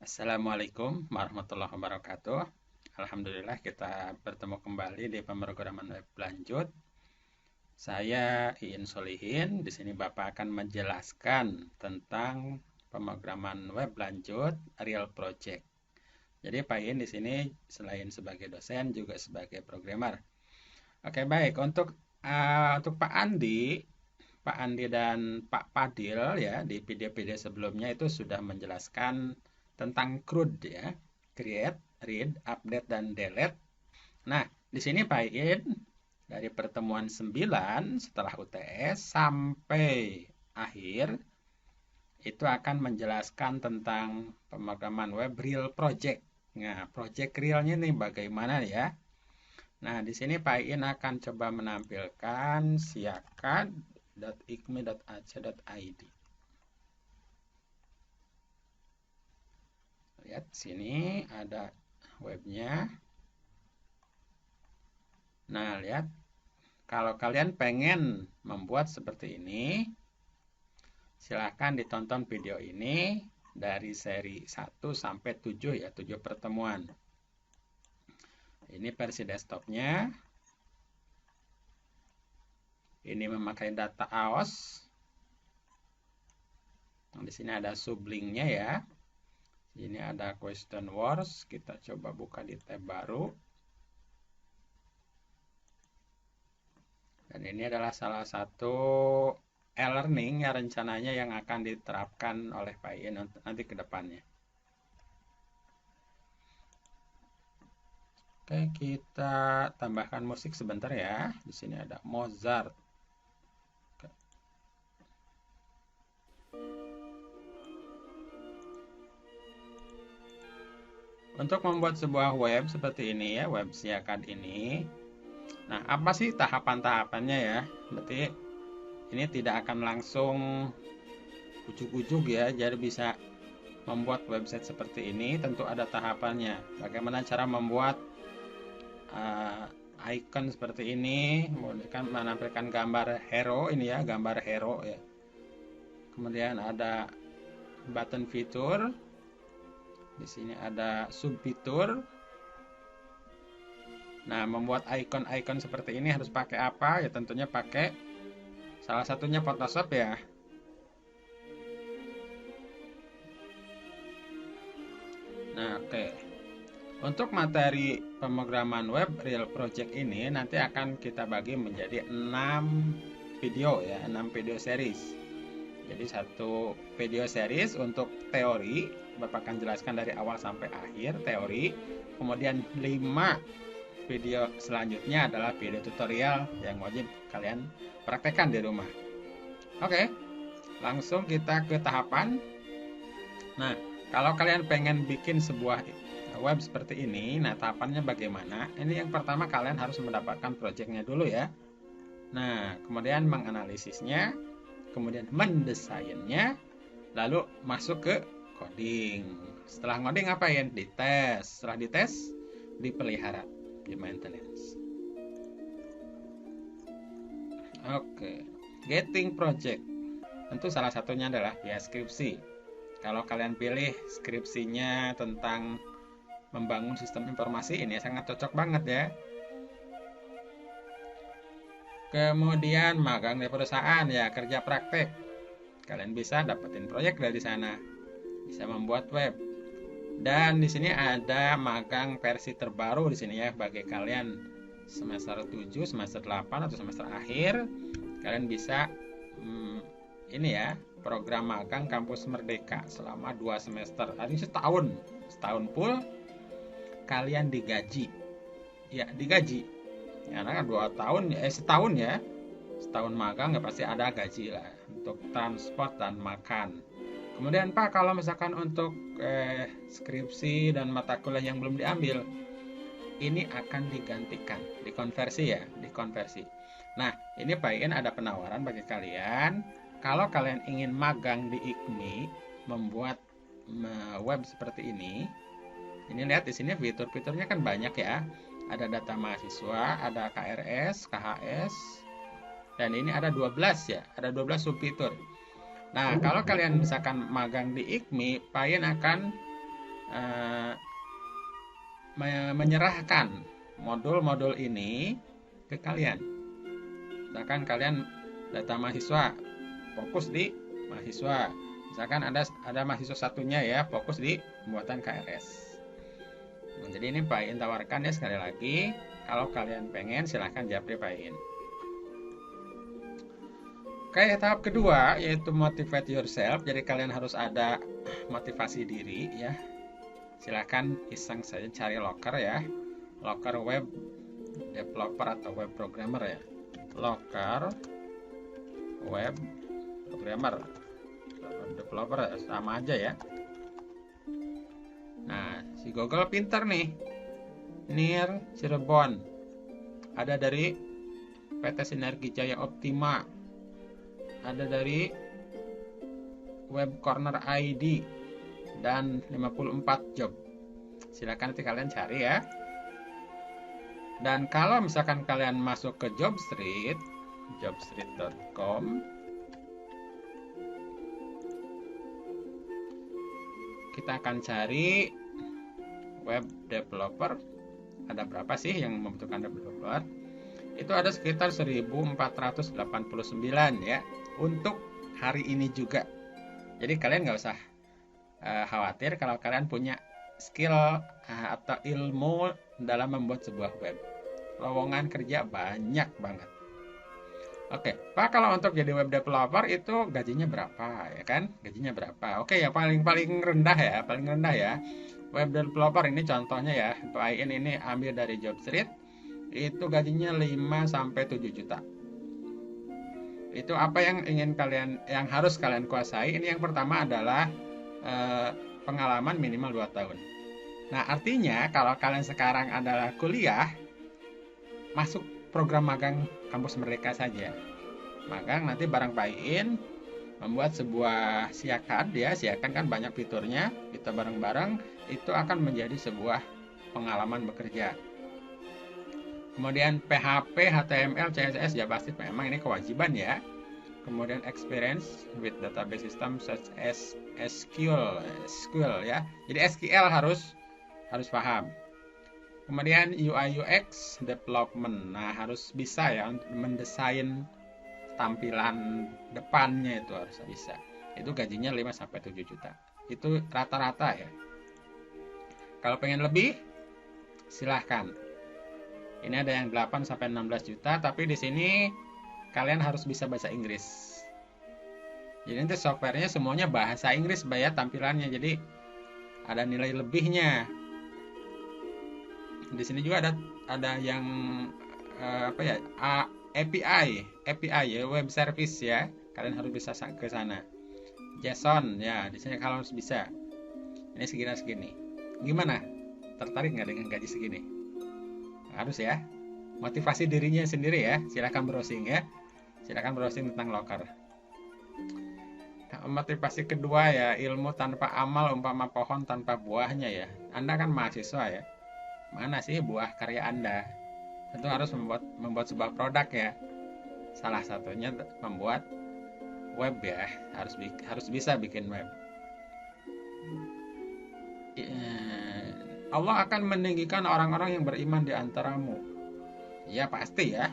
Assalamualaikum warahmatullahi wabarakatuh. Alhamdulillah kita bertemu kembali di pemrograman web lanjut. Saya Iin Solihin. Di sini Bapak akan menjelaskan tentang pemrograman web lanjut Real Project. Jadi Pak Iin di sini selain sebagai dosen juga sebagai programmer. Oke, baik. Untuk Pak Andi dan Pak Padil ya di video-video sebelumnya itu sudah menjelaskan tentang CRUD ya, create, read, update dan delete. Nah, di sini Pak In dari pertemuan 9 setelah UTS sampai akhir itu akan menjelaskan tentang pemrograman web real project. Nah, project realnya nih bagaimana ya? Nah, di sini Pak In akan coba menampilkan siakat.ikmi.ac.id. Lihat sini ada webnya. Nah, lihat kalau kalian pengen membuat seperti ini, silahkan ditonton video ini dari seri 1 sampai 7 ya, 7 pertemuan. Ini versi desktopnya. Ini memakai data AOS. Nah, di sini ada sublinknya ya. Ini ada question words. Kita coba buka di tab baru. Dan ini adalah salah satu e-learning ya rencananya yang akan diterapkan oleh Pak Iin nanti ke depannya. Oke, kita tambahkan musik sebentar ya. Di sini ada Mozart. Oke. Untuk membuat sebuah web seperti ini ya, web siakat ini. Nah, apa sih tahapan-tahapannya ya? Berarti ini tidak akan langsung ujuk-ujuk ya, jadi bisa membuat website seperti ini tentu ada tahapannya. Bagaimana cara membuat icon seperti ini, kemudian menampilkan gambar hero ini ya, gambar hero ya. Kemudian ada button fitur. Di sini ada sub fitur. Nah, membuat icon-icon seperti ini harus pakai apa? Ya tentunya pakai salah satunya Photoshop ya. Nah, oke. Untuk materi pemrograman web real project ini nanti akan kita bagi menjadi 6 video ya, 6 video series. Jadi satu video series untuk teori, Bapak akan jelaskan dari awal sampai akhir teori. Kemudian 5 video selanjutnya adalah video tutorial yang wajib kalian praktekkan di rumah. Oke, langsung kita ke tahapan. Nah, kalau kalian pengen bikin sebuah web seperti ini, nah tahapannya bagaimana? Ini yang pertama kalian harus mendapatkan projectnya dulu ya. Nah, kemudian menganalisisnya, kemudian mendesainnya, lalu masuk ke coding. Setelah ngoding ngapain? Dites. Setelah dites, dipelihara, di maintenance. Oke, getting project. Tentu salah satunya adalah ya skripsi. Kalau kalian pilih skripsinya tentang membangun sistem informasi, ini sangat cocok banget ya. Kemudian magang di perusahaan ya, kerja praktek. Kalian bisa dapetin proyek dari sana. Bisa membuat web. Dan di sini ada magang versi terbaru di sini ya bagi kalian semester 7, semester 8 atau semester akhir. Kalian bisa ini ya, program magang kampus Merdeka selama 2 semester. Artinya setahun full kalian digaji. Ya, digaji. Ya, karena 2 tahun setahun ya. Setahun magang ya pasti ada gaji lah untuk transport dan makan. Kemudian Pak, kalau misalkan untuk skripsi dan mata kuliah yang belum diambil, ini akan digantikan, dikonversi ya, dikonversi. Nah, ini Pak Iin ada penawaran bagi kalian. Kalau kalian ingin magang di IKMI, membuat web seperti ini lihat di sini fitur-fiturnya kan banyak ya. Ada data mahasiswa, ada KRS, KHS, dan ini ada 12 ya, ada 12 subfitur. Nah, kalau kalian misalkan magang di IKMI, Pak Iin akan eh, menyerahkan modul-modul ini ke kalian. Misalkan kalian data mahasiswa fokus di mahasiswa. Misalkan ada mahasiswa satunya ya fokus di pembuatan KRS. Nah, jadi ini Pak In tawarkan ya sekali lagi, kalau kalian pengen silahkan japri Pak In. Oke, tahap kedua yaitu motivate yourself. Jadi kalian harus ada motivasi diri ya. Silahkan iseng saja cari Locker ya. Locker web developer atau web programmer ya. Locker web programmer developer sama aja ya. Nah, si Google pinter nih. Near Cirebon. Ada dari PT Sinergi Jaya Optima. Ada dari Web Corner ID dan 54 job. Silakan nanti kalian cari ya. Dan kalau misalkan kalian masuk ke Jobstreet, jobstreet.com, kita akan cari web developer. Ada berapa sih yang membutuhkan developer? Itu ada sekitar 1489 ya untuk hari ini juga. Jadi kalian nggak usah khawatir kalau kalian punya skill atau ilmu dalam membuat sebuah web. Lowongan kerja banyak banget. Oke, Pak, kalau untuk jadi web developer itu gajinya berapa ya kan? Gajinya berapa? Oke ya, paling rendah ya. Web developer ini contohnya ya, Pak ini ambil dari Jobstreet. Itu gajinya 5 sampai 7 juta. Itu apa yang harus kalian kuasai? Ini yang pertama adalah pengalaman minimal 2 tahun. Nah, artinya kalau kalian sekarang adalah kuliah, masuk program magang kampus Merdeka saja. Magang nanti bareng Pak In membuat sebuah siakan ya, siakan kan banyak fiturnya, kita bareng-bareng itu akan menjadi sebuah pengalaman bekerja. Kemudian PHP, HTML, CSS, JavaScript memang ini kewajiban ya. Kemudian experience with database system such as SQL ya. Jadi SQL harus paham. Kemudian UI UX development. Nah, harus bisa ya untuk mendesain tampilan depannya, itu harus bisa. Itu gajinya 5 sampai 7 juta. Itu rata-rata ya. Kalau pengen lebih silahkan. Ini ada yang 8 sampai 16 juta, tapi di sini kalian harus bisa bahasa Inggris. Jadi nanti softwarenya semuanya bahasa Inggris ya tampilannya. Jadi ada nilai lebihnya. Di sini juga ada yang API ya, web service ya. Kalian harus bisa ke sana. JSON ya, di sini kalian harus bisa. Ini segini. Gimana? Tertarik nggak dengan gaji segini? Harus ya. Motivasi dirinya sendiri ya. Silakan browsing ya. Silakan browsing tentang Locker. Nah, motivasi kedua ya, ilmu tanpa amal umpama pohon tanpa buahnya ya. Anda kan mahasiswa ya. Mana sih buah karya Anda? Tentu harus membuat sebuah produk ya. Salah satunya membuat web ya. Harus bisa bikin web. Allah akan meninggikan orang-orang yang beriman di antaramu. Ya pasti ya.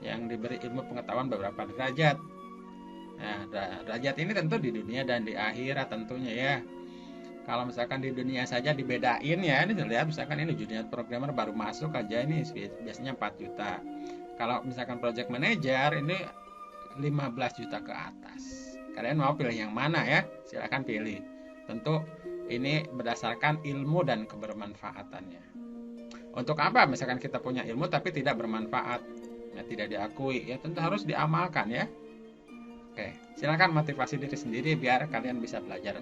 Yang diberi ilmu pengetahuan beberapa derajat. Nah, derajat ini tentu di dunia dan di akhirat tentunya ya. Kalau misalkan di dunia saja dibedain ya, ini lihat misalkan ini junior programmer baru masuk aja ini biasanya 4 juta. Kalau misalkan project manager ini 15 juta ke atas. Kalian mau pilih yang mana ya? Silakan pilih. Tentu ini berdasarkan ilmu dan kebermanfaatannya. Untuk apa misalkan kita punya ilmu tapi tidak bermanfaat, ya tidak diakui, ya tentu harus diamalkan ya. Oke, silakan motivasi diri sendiri biar kalian bisa belajar.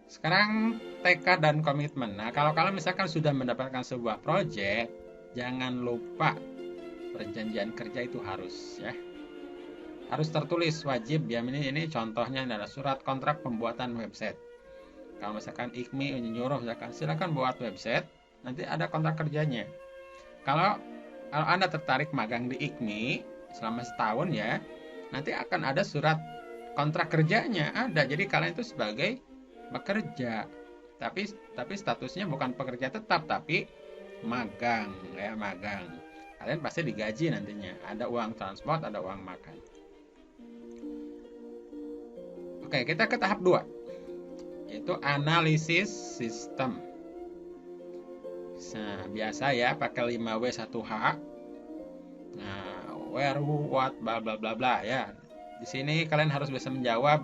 Sekarang tekad dan komitmen. Nah, kalau kalian misalkan sudah mendapatkan sebuah proyek, jangan lupa perjanjian kerja itu harus ya. Harus tertulis, wajib ya. Ini contohnya adalah surat kontrak pembuatan website. Kalau misalkan IKMI menyuruh misalkan silakan buat website, nanti ada kontrak kerjanya. Kalau Anda tertarik magang di IKMI selama setahun ya, nanti akan ada surat kontrak kerjanya ada. Jadi kalian itu sebagai bekerja. Tapi statusnya bukan pekerja tetap, tapi magang ya, magang. Kalian pasti digaji nantinya. Ada uang transport, ada uang makan. Oke, kita ke tahap 2, yaitu analisis sistem. Nah, biasa ya pakai 5W1H. Nah, where, who, what, bla bla bla bla ya. Di sini kalian harus bisa menjawab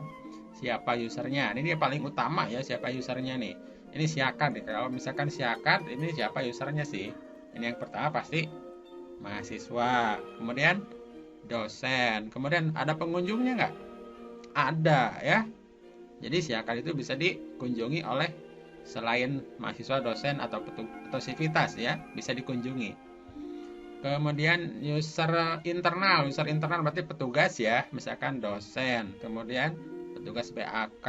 siapa usernya. Ini paling utama ya, siapa usernya nih. Ini siakat nih. Kalau misalkan siakat, ini siapa usernya sih? Ini yang pertama pasti mahasiswa. Kemudian dosen. Kemudian ada pengunjungnya nggak? Ada ya. Jadi siakat itu bisa dikunjungi oleh selain mahasiswa, dosen atau sivitas ya, bisa dikunjungi. Kemudian user internal berarti petugas ya, misalkan dosen, kemudian petugas PAK,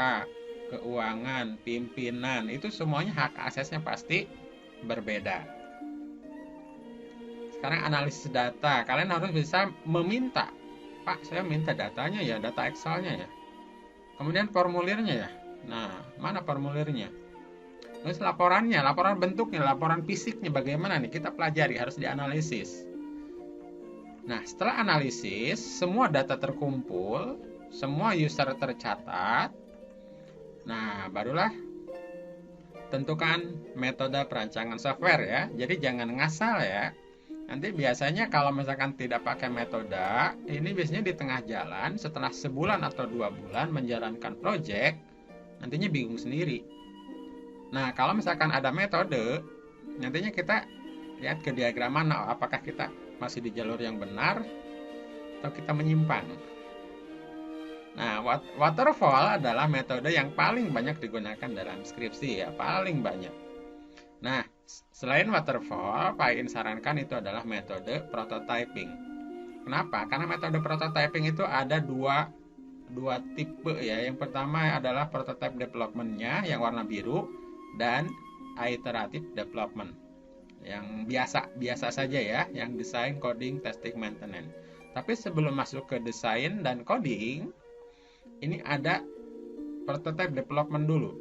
keuangan, pimpinan, itu semuanya hak aksesnya pasti berbeda. Sekarang analisis data, kalian harus bisa meminta, Pak saya minta datanya ya, data Excelnya ya, kemudian formulirnya ya. Nah, mana formulirnya? Terus laporannya, laporan bentuknya, laporan fisiknya bagaimana nih? Kita pelajari, harus dianalisis. Nah, setelah analisis, semua data terkumpul, semua user tercatat. Nah, barulah tentukan metode perancangan software ya. Jadi jangan ngasal ya. Nanti biasanya kalau misalkan tidak pakai metode, ini biasanya di tengah jalan, setelah sebulan atau 2 bulan menjalankan project, nantinya bingung sendiri. Nah, kalau misalkan ada metode, nantinya kita lihat ke diagram mana, apakah kita masih di jalur yang benar atau kita menyimpang. Nah, waterfall adalah metode yang paling banyak digunakan dalam skripsi ya, paling banyak. Nah, selain waterfall, Pak Iin sarankan itu adalah metode prototyping. Kenapa? Karena metode prototyping itu ada dua tipe ya. Yang pertama adalah prototype development-nya yang warna biru, dan iterative development yang biasa saja ya, yang desain, coding, testing, maintenance. Tapi sebelum masuk ke desain dan coding, ini ada prototype development dulu.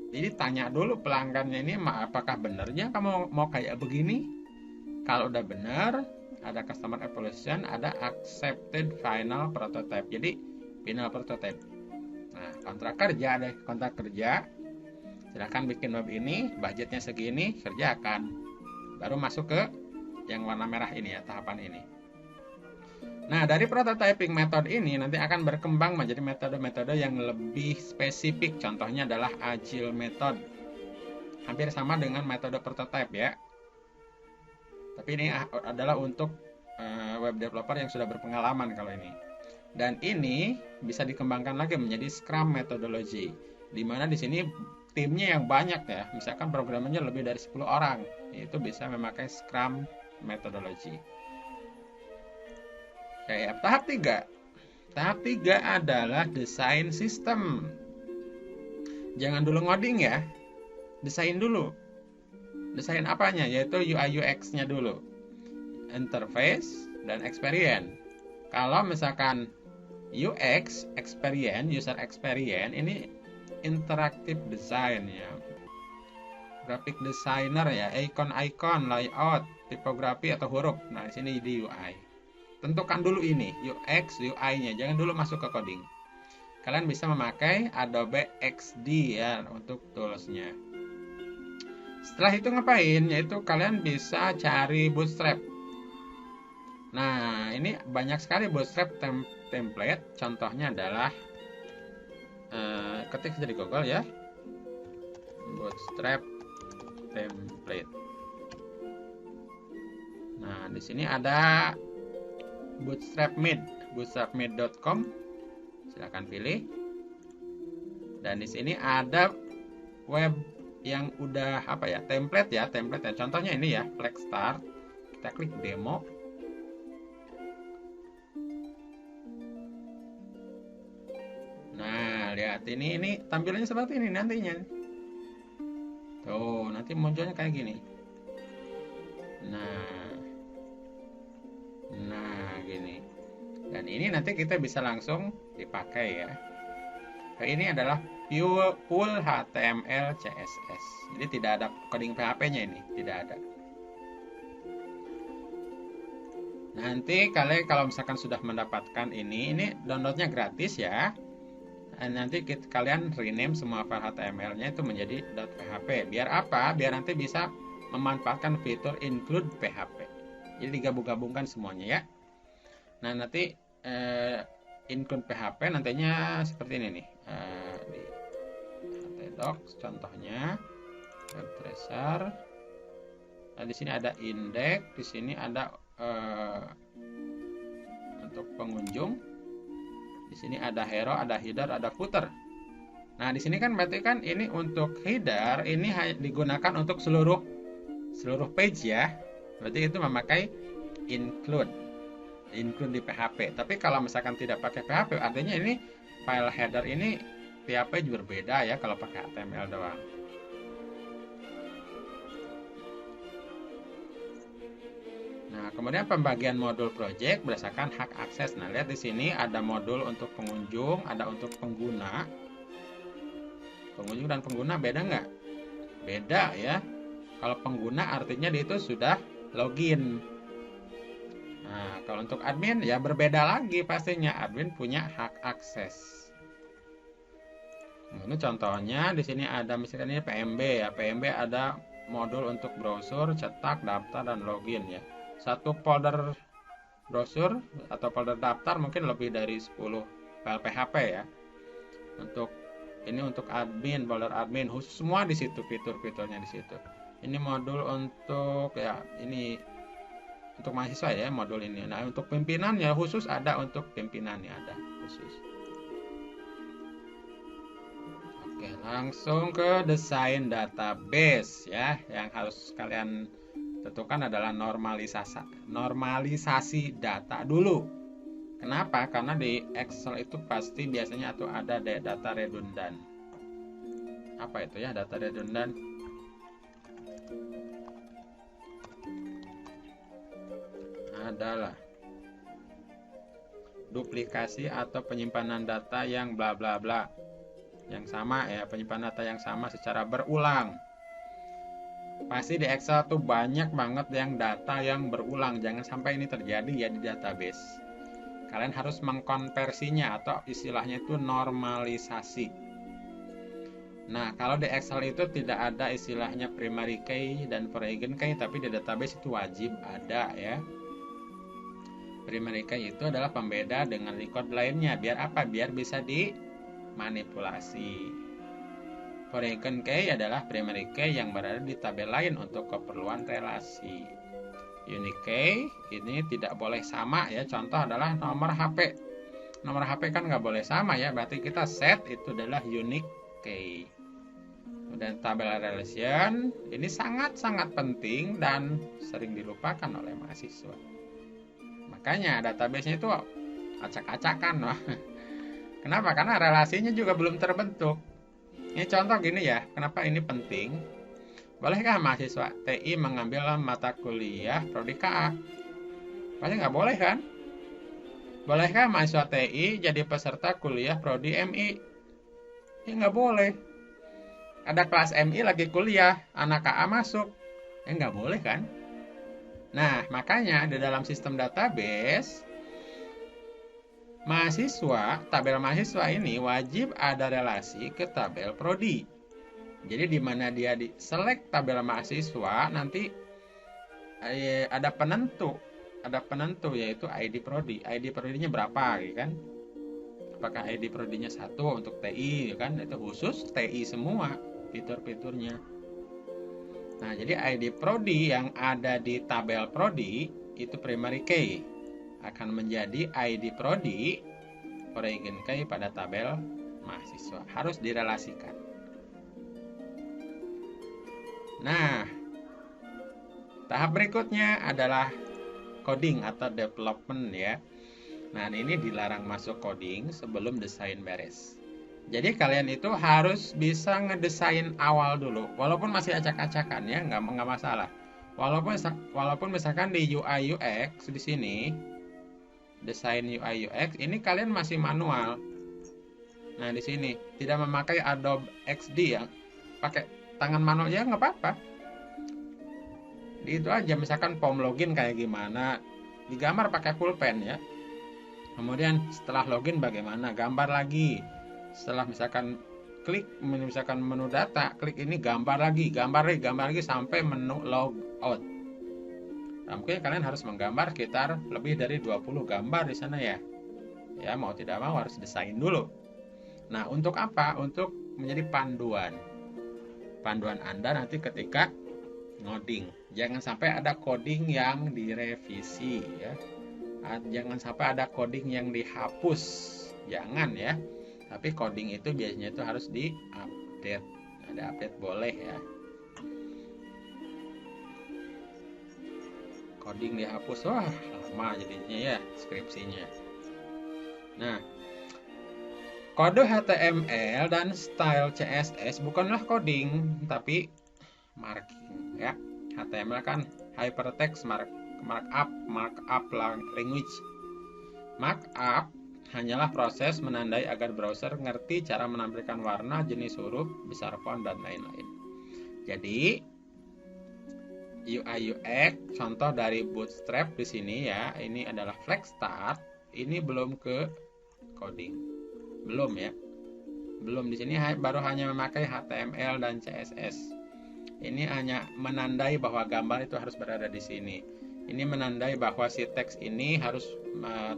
Jadi tanya dulu pelanggannya ini, apakah benarnya kamu mau kayak begini? Kalau udah benar, ada customer evaluation, ada accepted final prototype. Jadi final prototype. Nah, kontrak kerja. Silahkan bikin web ini, budgetnya segini, kerjakan. Baru masuk ke yang warna merah ini ya, tahapan ini. Nah, dari prototyping method ini nanti akan berkembang menjadi metode-metode yang lebih spesifik. Contohnya adalah Agile method. Hampir sama dengan metode prototype ya. Tapi ini adalah untuk web developer yang sudah berpengalaman kalau ini. Dan ini bisa dikembangkan lagi menjadi Scrum methodology. Di mana di sini timnya yang banyak ya, misalkan programmernya lebih dari 10 orang, itu bisa memakai Scrum methodology. Oke, tahap 3. Tahap 3 adalah desain sistem. Jangan dulu ngoding ya, desain dulu. Desain apanya? Yaitu UI UX-nya dulu, interface dan experience. Kalau misalkan UX, experience, user experience, ini interactive design ya, graphic designer ya, icon, layout, tipografi atau huruf. Nah, di sini di UI. Tentukan dulu ini UX, UI-nya, jangan dulu masuk ke coding. Kalian bisa memakai Adobe XD ya untuk toolsnya. Setelah itu ngapain? Yaitu kalian bisa cari Bootstrap. Nah, ini banyak sekali Bootstrap template. Contohnya adalah ketik dari Google ya, Bootstrap template. Nah, di sini ada bootstrapmade.com. Silakan pilih. Dan di sini ada web yang udah template ya. Contohnya ini ya, Flex Start. Kita klik demo. Nah, lihat ini tampilannya seperti ini nantinya. Tuh, nanti munculnya kayak gini. Nah, gini. Dan ini nanti kita bisa langsung dipakai ya. Ini adalah full HTML CSS. Jadi tidak ada coding PHP-nya ini, tidak ada. Nanti kalian kalau misalkan sudah mendapatkan ini downloadnya gratis ya. Dan nanti kalian rename semua file HTML-nya itu menjadi .php. Biar apa? Biar nanti bisa memanfaatkan fitur include PHP. Jadi digabung-gabungkan semuanya ya. Nah nanti include PHP nantinya seperti ini nih. Di htdocs contohnya, web tracer. Nah, di sini ada index, di sini ada untuk pengunjung. Di sini ada hero, ada header, ada footer. Nah, di sini kan berarti kan ini untuk header ini digunakan untuk seluruh page ya. Berarti itu memakai include di PHP. Tapi kalau misalkan tidak pakai PHP, artinya ini file header ini tiap page berbeda ya kalau pakai HTML doang. Nah, kemudian pembagian modul project berdasarkan hak akses. Nah, lihat di sini ada modul untuk pengunjung, ada untuk pengguna. Pengunjung dan pengguna beda nggak? Beda ya. Kalau pengguna artinya dia itu sudah login. Nah, kalau untuk admin ya berbeda lagi pastinya. Admin punya hak akses. Nah, ini contohnya di sini ada misalkan ini PMB ya. PMB ada modul untuk browser, cetak, daftar, dan login ya. Satu folder browser atau folder daftar mungkin lebih dari 10 file PHP ya. Untuk ini untuk admin, folder admin khusus semua di situ, fitur-fiturnya di situ. Ini modul untuk ya ini untuk mahasiswa ya modul ini. Nah, untuk pimpinan ya khusus ada untuk pimpinannya ada khusus. Oke, langsung ke desain database ya. Yang harus kalian tentukan adalah normalisasi data dulu. Kenapa? Karena di Excel itu pasti biasanya tuh ada data redundan. Apa itu ya data redundan? Adalah duplikasi atau penyimpanan data yang bla bla bla. Yang sama ya, penyimpanan data yang sama secara berulang. Pasti di Excel tuh banyak banget yang data yang berulang. Jangan sampai ini terjadi ya di database. Kalian harus mengkonversinya atau istilahnya itu normalisasi. Nah, kalau di Excel itu tidak ada istilahnya primary key dan foreign key, tapi di database itu wajib ada ya. Primary key itu adalah pembeda dengan record lainnya. Biar apa? Biar bisa dimanipulasi. Foreign key adalah primary key yang berada di tabel lain untuk keperluan relasi. Unique key ini tidak boleh sama ya. Contoh adalah nomor HP. Nomor HP kan nggak boleh sama ya. Berarti kita set itu adalah unique key. Dan tabel relation ini sangat-sangat penting dan sering dilupakan oleh mahasiswa. Makanya database-nya itu acak-acakan. Kenapa? Karena relasinya juga belum terbentuk. Ini contoh gini ya, kenapa ini penting? Bolehkah mahasiswa TI mengambil mata kuliah prodi KA? Pasti nggak boleh kan? Bolehkah mahasiswa TI jadi peserta kuliah prodi MI? Ya nggak boleh. Ada kelas MI lagi kuliah, anak KA masuk. Ya nggak boleh kan? Nah, makanya di dalam sistem database, tabel mahasiswa ini wajib ada relasi ke tabel prodi. Jadi di mana dia di select tabel mahasiswa, nanti ada penentu yaitu ID prodi. ID prodinya berapa gitu kan? Apakah ID prodinya 1 untuk TI kan? Itu khusus TI semua fitur-fiturnya. Nah, jadi ID prodi yang ada di tabel prodi itu primary key akan menjadi ID prodi foreign key pada tabel mahasiswa. Harus direlasikan. Nah, tahap berikutnya adalah coding atau development ya. Nah, ini dilarang masuk coding sebelum desain beres. Jadi kalian itu harus bisa ngedesain awal dulu. Walaupun masih acak-acakan ya, nggak masalah. Walaupun misalkan di UI UX di sini desain UI UX ini kalian masih manual. Nah, di sini tidak memakai Adobe XD ya, pakai tangan manual ya nggak apa-apa. Di itu aja, misalkan form login kayak gimana, digambar pakai pulpen ya. Kemudian setelah login bagaimana, gambar lagi. Setelah misalkan klik, misalkan menu data, klik ini gambar lagi sampai menu logout. Nah, mungkin kalian harus menggambar sekitar lebih dari 20 gambar di sana ya. Ya, mau tidak mau harus desain dulu. Nah, untuk apa? Untuk menjadi panduan. Panduan Anda nanti ketika ngoding. Jangan sampai ada coding yang direvisi ya. Jangan sampai ada coding yang dihapus. Jangan ya. Tapi coding itu biasanya itu harus di-update. Ada update boleh ya. Coding dihapus, wah lama jadinya ya skripsinya. Nah, kode HTML dan style CSS bukanlah coding, tapi marking ya. HTML kan hypertext markup language. Markup hanyalah proses menandai agar browser ngerti cara menampilkan warna, jenis huruf, besar font, dan lain-lain. Jadi UI UX contoh dari Bootstrap di sini ya, ini adalah flex start, ini belum ke coding, belum ya, belum. Di sini baru hanya memakai HTML dan CSS. Ini hanya menandai bahwa gambar itu harus berada di sini. Ini menandai bahwa si teks ini harus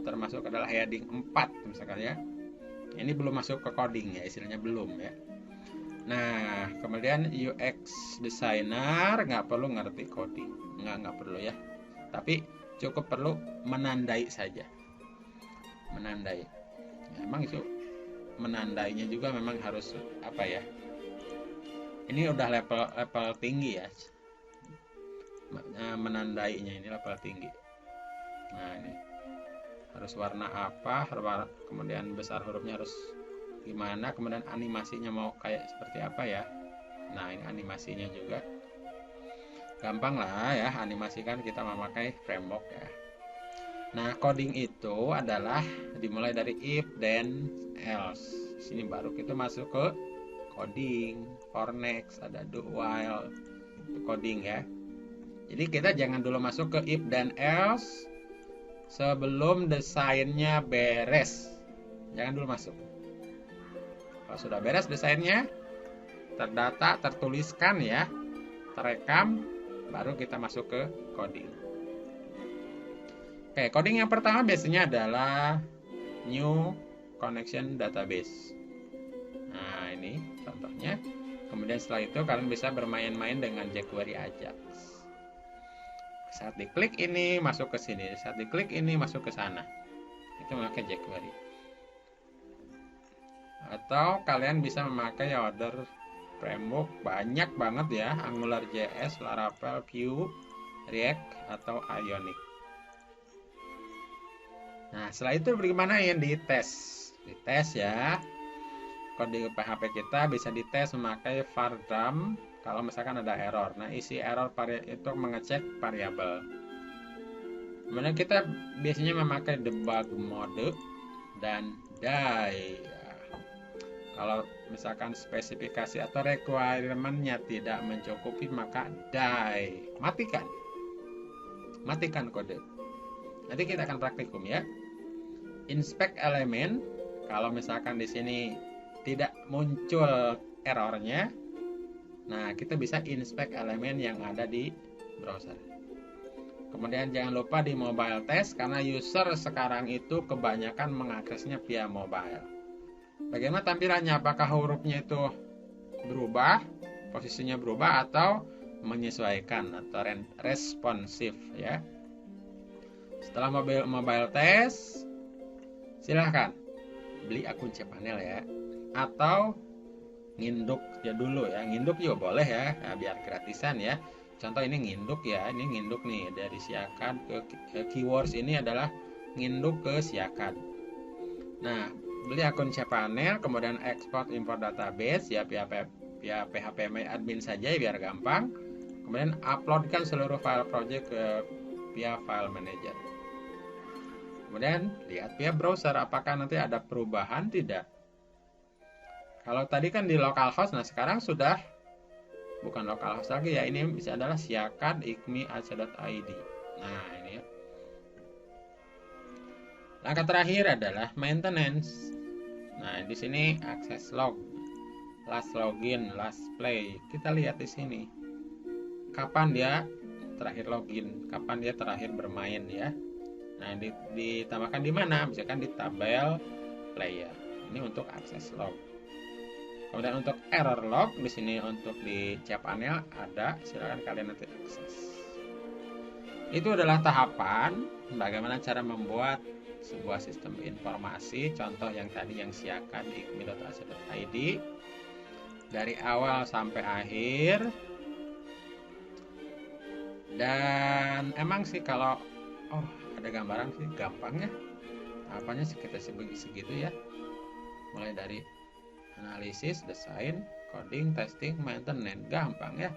termasuk adalah heading 4 misalkan ya. Ini belum masuk ke coding ya, istilahnya belum ya. Nah, kemudian UX designer nggak perlu ngerti coding, nggak perlu ya. Tapi cukup perlu menandai saja, menandai. Ya, emang itu menandainya juga memang harus apa ya? Ini udah level tinggi ya. Menandainya ini level tinggi. Nah, ini harus warna apa, kemudian besar hurufnya harus gimana, kemudian animasinya mau kayak seperti apa ya. Nah, ini animasinya juga gampang lah ya, animasikan kita memakai framework ya. Nah, coding itu adalah dimulai dari if, then, else. Sini baru kita masuk ke coding. For next ada do while, itu coding ya. Jadi kita jangan dulu masuk ke if dan else sebelum desainnya beres. Jangan dulu masuk. Kalau sudah beres desainnya, terdata, tertuliskan ya, terekam, baru kita masuk ke coding. Oke, coding yang pertama biasanya adalah new connection database. Nah, ini contohnya. Kemudian setelah itu kalian bisa bermain-main dengan jQuery Ajax. Saat diklik ini masuk ke sini, saat diklik ini masuk ke sana. Itu memakai jQuery. Atau kalian bisa memakai other framework, banyak banget ya, AngularJS, Laravel, Vue, React, atau Ionic. Nah, setelah itu bagaimana yang dites? Dites ya. Kode PHP kita bisa dites memakai var dump kalau misalkan ada error. Nah, isi error itu mengecek variabel. Kemudian kita biasanya memakai debug mode dan die. Kalau misalkan spesifikasi atau requirement-nya tidak mencukupi, maka die, matikan kode. Nanti kita akan praktikum ya. Inspect element, kalau misalkan di sini tidak muncul errornya, nah kita bisa inspect elemen yang ada di browser. Kemudian jangan lupa di mobile test, karena user sekarang itu kebanyakan mengaksesnya via mobile. Bagaimana tampilannya? Apakah hurufnya itu berubah, posisinya berubah, atau menyesuaikan atau responsif ya. Setelah mobile test, silahkan beli akun cPanel ya, atau nginduk ya dulu ya. Nginduk juga boleh ya, nah, biar gratisan ya. Contoh ini nginduk ya, ini nginduk nih dari Siakad ke keywords, ini adalah nginduk ke Siakad. Nah, beli akun cPanel, kemudian export import database ya via phpMyAdmin saja ya, biar gampang. Kemudian uploadkan seluruh file project ke via file manager. Kemudian lihat via browser apakah nanti ada perubahan tidak. Kalau tadi kan di localhost, nah sekarang sudah bukan localhost lagi ya, ini bisa adalah siakan ikmi.ac.id. Nah ini ya. Langkah terakhir adalah maintenance. Nah di sini akses log, last login, last play. Kita lihat di sini kapan dia terakhir login, kapan dia terakhir bermain ya. Nah ditambahkan di mana? Misalkan di tabel player. Ini untuk akses log. Kemudian untuk error log di sini untuk di chat-nya ada, silakan kalian nanti akses. Itu adalah tahapan bagaimana cara membuat sebuah sistem informasi, contoh yang tadi yang siakan di ikmi.ac.id dari awal sampai akhir. Dan emang sih kalau ada gambaran sih gampang ya, tahapannya sekitar segitu ya, mulai dari analisis, desain, coding, testing, maintenance. Gampang ya,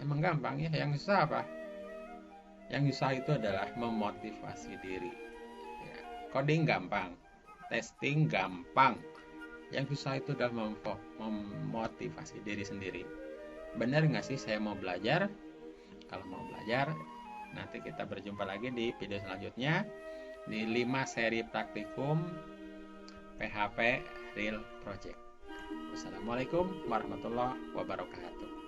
emang gampang ya. Yang susah apa? Yang susah itu adalah memotivasi diri ya. Coding gampang, testing gampang, yang susah itu adalah memotivasi diri sendiri. Benar nggak sih saya mau belajar? Kalau mau belajar, nanti kita berjumpa lagi di video selanjutnya di 5 seri praktikum PHP Real Project. Wassalamualaikum warahmatullahi wabarakatuh.